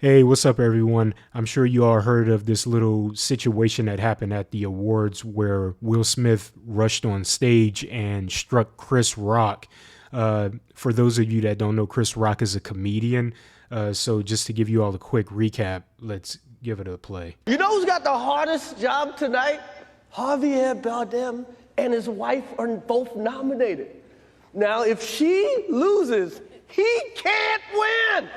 Hey, what's up, everyone? I'm sure you all heard of this little situation that happened at the awards where Will Smith rushed on stage and struck Chris Rock. For those of you that don't know, Chris Rock is a comedian. So, just to give you all a quick recap, let's give it a play. You know who's got the hardest job tonight? Javier Bardem and his wife are both nominated. Now, if she loses, he can't win.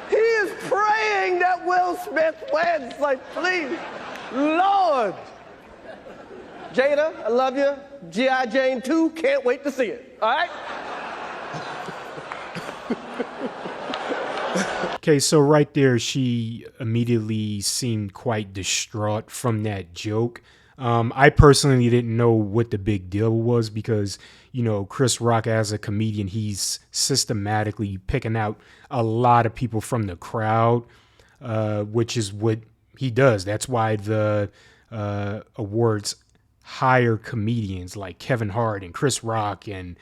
He is praying that Will Smith wins. Like, please, Lord. Jada, I love you. G.I. Jane 2, can't wait to see it. All right? Okay, so right there, she immediately seemed quite distraught from that joke. I personally didn't know what the big deal was because, Chris Rock as a comedian, he's systematically picking out a lot of people from the crowd, which is what he does. That's why the awards hire comedians like Kevin Hart and Chris Rock, and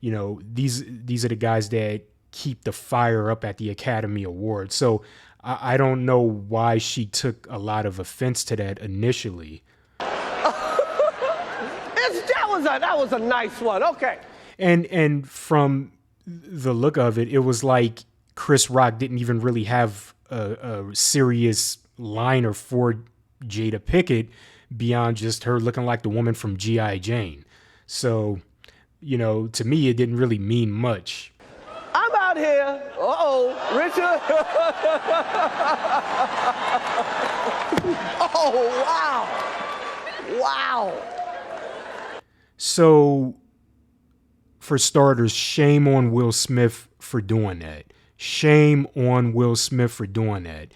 these are the guys that keep the fire up at the Academy Awards. So I don't know why she took a lot of offense to that initially. That was a nice one. Okay. And from the look of it, it was like Chris Rock didn't even really have a serious liner for Jada Pickett beyond just her looking like the woman from G.I. Jane. So, to me, it didn't really mean much. I'm out here. Richard. Oh, wow. Wow. So, for starters, shame on Will Smith for doing that. Shame on Will Smith for doing that.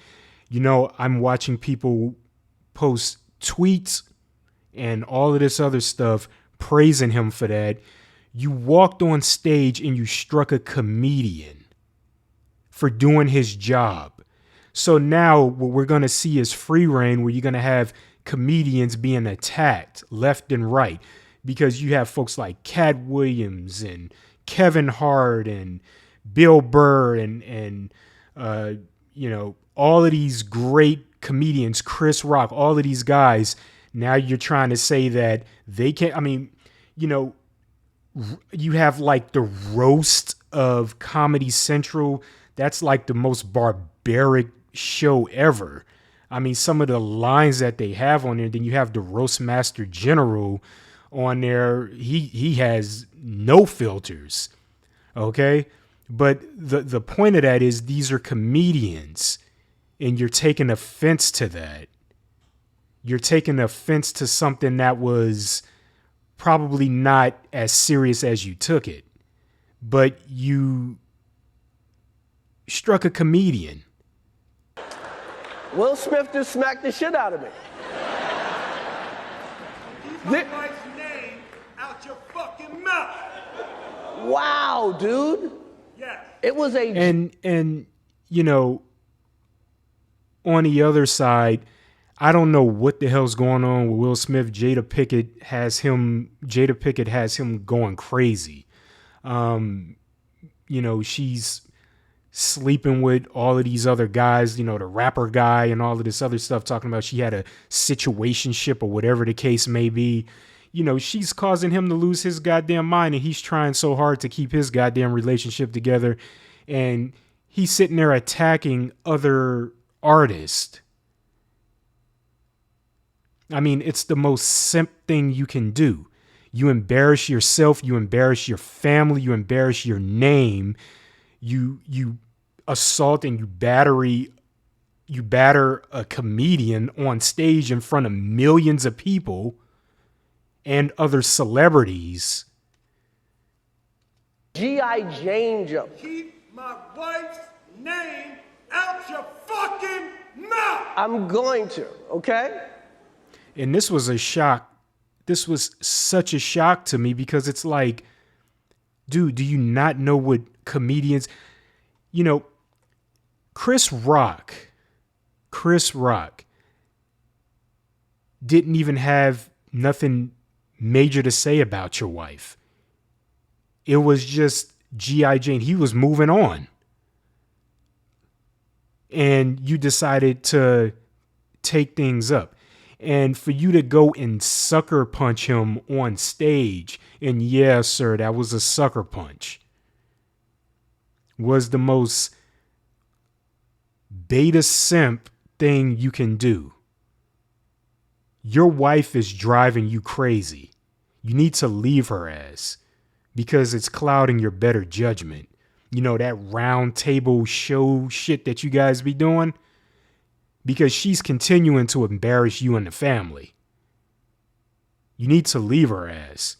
I'm watching people post tweets and all of this other stuff praising him for that. You walked on stage and you struck a comedian for doing his job. So now what we're going to see is free reign, where you're going to have comedians being attacked left and right, because you have folks like Cat Williams and Kevin Hart and Bill Burr and all of these great comedians, Chris Rock, all of these guys. Now you're trying to say that they can't. I mean, you have like the roast of Comedy Central. That's like the most barbaric show ever. I mean, some of the lines that they have on there. Then you have the Roast Master General on there. He has no filters. Okay. But the point of that is these are comedians, and you're taking offense to that. You're taking offense to something that was probably not as serious as you took it, but you struck a comedian. Will Smith just smacked the shit out of me. Keep my wife's name out your fucking mouth. Wow, dude. Yes. It was a... And on the other side, I don't know what the hell's going on with Will Smith. Jada Pickett has him going crazy. She's sleeping with all of these other guys, the rapper guy and all of this other stuff, talking about she had a situationship or whatever the case may be. She's causing him to lose his goddamn mind, and he's trying so hard to keep his goddamn relationship together. And he's sitting there attacking other artists. I mean, it's the most simp thing you can do. You embarrass yourself, you embarrass your family, you embarrass your name, you assault and you batter a comedian on stage in front of millions of people and other celebrities. G.I. Jane joke. Keep my wife's name out your fucking mouth. I'm going to, okay? And this was a shock. This was such a shock to me, because it's like, dude, do you not know what comedians, Chris Rock didn't even have nothing major to say about your wife. It was just G.I. Jane. He was moving on. and you decided to take things up. And for you to go and sucker punch him on stage, and yeah, sir, that was a sucker punch, was the most beta simp thing you can do. Your wife is driving you crazy. You need to leave her ass because it's clouding your better judgment. You know, that round table show shit that you guys be doing, because she's continuing to embarrass you and the family. You need to leave her ass.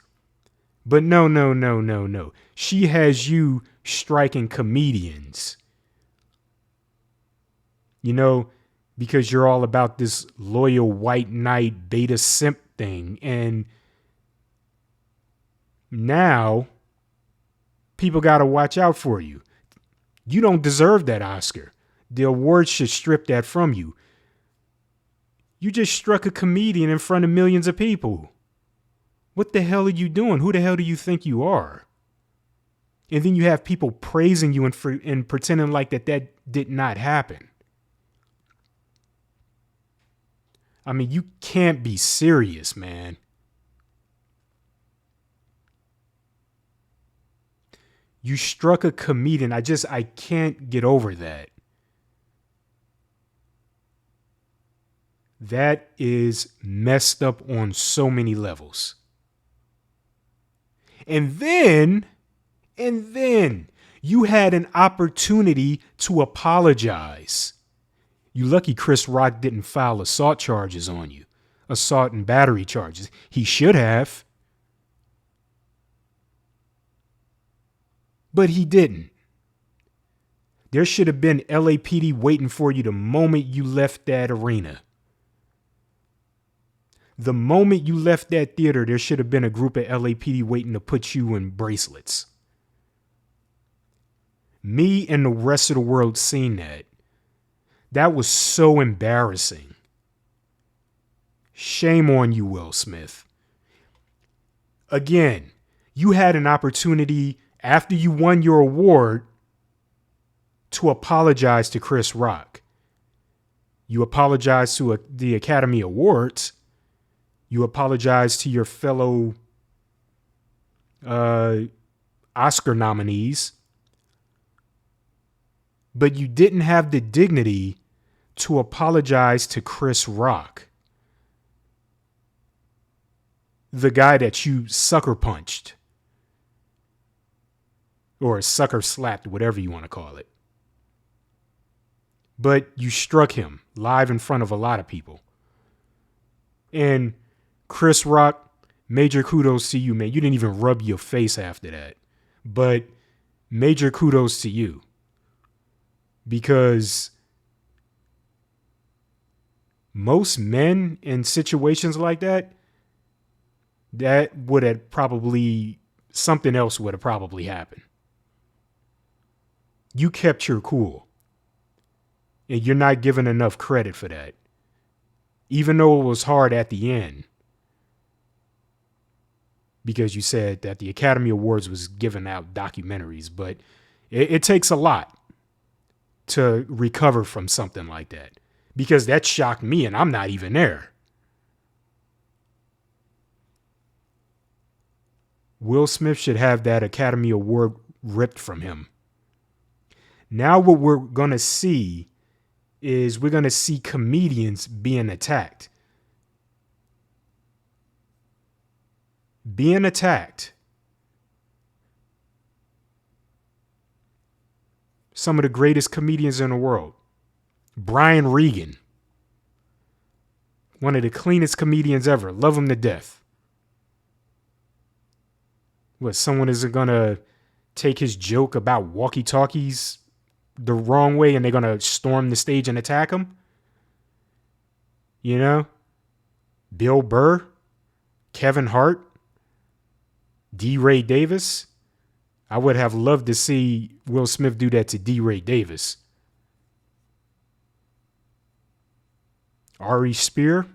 But no. She has you striking comedians. You know, because you're all about this loyal white knight beta simp thing. And now people got to watch out for you. You don't deserve that Oscar. The award should strip that from you. You just struck a comedian in front of millions of people. What the hell are you doing? Who the hell do you think you are? And then you have people praising you and pretending like that did not happen. I mean, you can't be serious, man. You struck a comedian. I can't get over that. That is messed up on so many levels. And then you had an opportunity to apologize. You lucky Chris Rock didn't file assault charges on you. Assault and battery charges. He should have. But he didn't. There should have been LAPD waiting for you the moment you left that arena. The moment you left that theater, there should have been a group of LAPD waiting to put you in bracelets. Me and the rest of the world seen that. That was so embarrassing. Shame on you, Will Smith. Again, you had an opportunity after you won your award to apologize to Chris Rock. You apologized to the Academy Awards. You apologize to your fellow Oscar nominees. But you didn't have the dignity to apologize to Chris Rock, the guy that you sucker punched or sucker slapped, whatever you want to call it. But you struck him live in front of a lot of people. And Chris Rock, major kudos to you, man. You didn't even rub your face after that. But major kudos to you. Because most men in situations like that would have probably, something else would have probably happened. You kept your cool. And you're not given enough credit for that. Even though it was hard at the end. Because you said that the Academy Awards was giving out documentaries. But it takes a lot to recover from something like that. Because that shocked me and I'm not even there. Will Smith should have that Academy Award ripped from him. Now what we're going to see is we're going to see comedians being attacked. Being attacked. Some of the greatest comedians in the world. Brian Regan. One of the cleanest comedians ever. Love him to death. What, someone isn't going to take his joke about walkie-talkies the wrong way and they're going to storm the stage and attack him? You know? Bill Burr, Kevin Hart, D. Ray Davis. I would have loved to see Will Smith do that to D. Ray Davis. Ari Spear.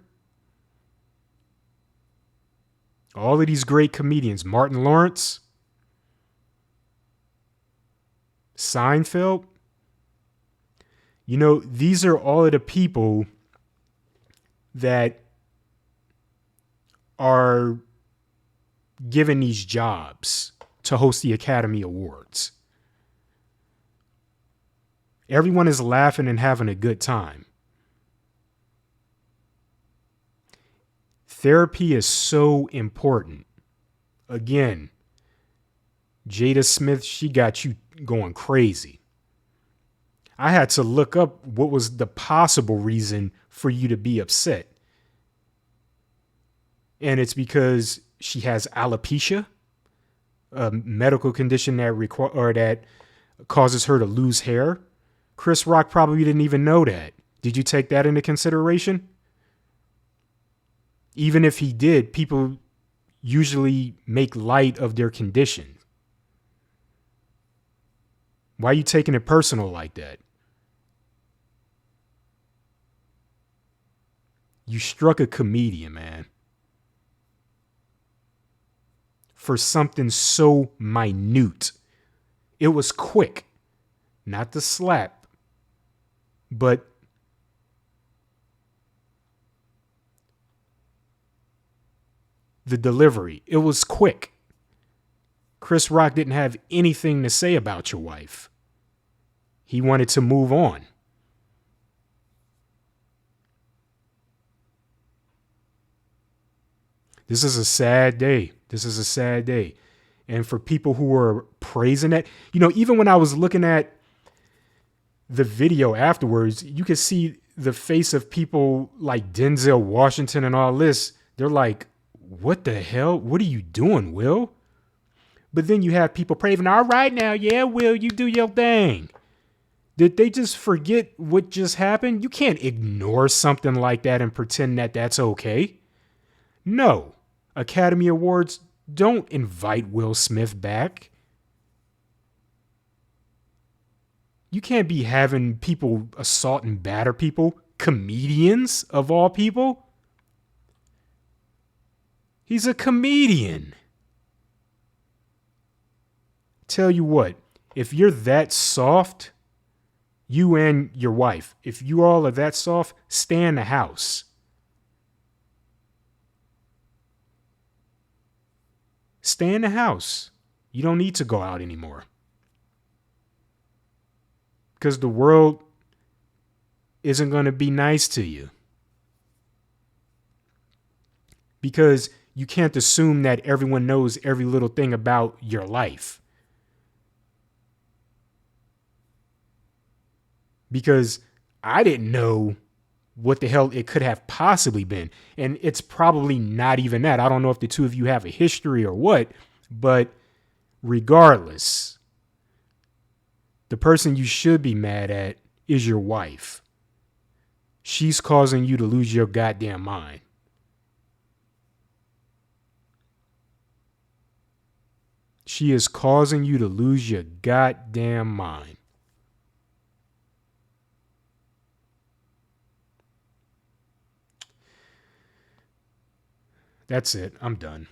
All of these great comedians. Martin Lawrence. Seinfeld. You know, these are all of the people that are given these jobs to host the Academy Awards. Everyone is laughing and having a good time. Therapy is so important. Again, Jada Smith, she got you going crazy. I had to look up what was the possible reason for you to be upset. And it's because she has alopecia, a medical condition that causes her to lose hair. Chris Rock probably didn't even know that. Did you take that into consideration? Even if he did, people usually make light of their condition. Why are you taking it personal like that? You struck a comedian, man. For something so minute. It was quick. Not the slap, but the delivery. It was quick. Chris Rock didn't have anything to say about your wife. He wanted to move on. This is a sad day. This is a sad day. And for people who are praising it, you know, even when I was looking at the video afterwards, you could see the face of people like Denzel Washington and all this. They're like, what the hell? What are you doing, Will? But then you have people praising, all right now, yeah, Will, you do your thing. Did they just forget what just happened? You can't ignore something like that and pretend that that's okay. No. Academy Awards don't invite Will Smith back. You can't be having people assault and batter people, comedians of all people. He's a comedian. Tell you what, if you're that soft, you and your wife, if you all are that soft, stay in the house. Stay in the house. You don't need to go out anymore. Because the world isn't going to be nice to you. Because you can't assume that everyone knows every little thing about your life. Because I didn't know what the hell it could have possibly been. And it's probably not even that. I don't know if the two of you have a history or what, but regardless, the person you should be mad at is your wife. She's causing you to lose your goddamn mind. She is causing you to lose your goddamn mind. That's it. I'm done.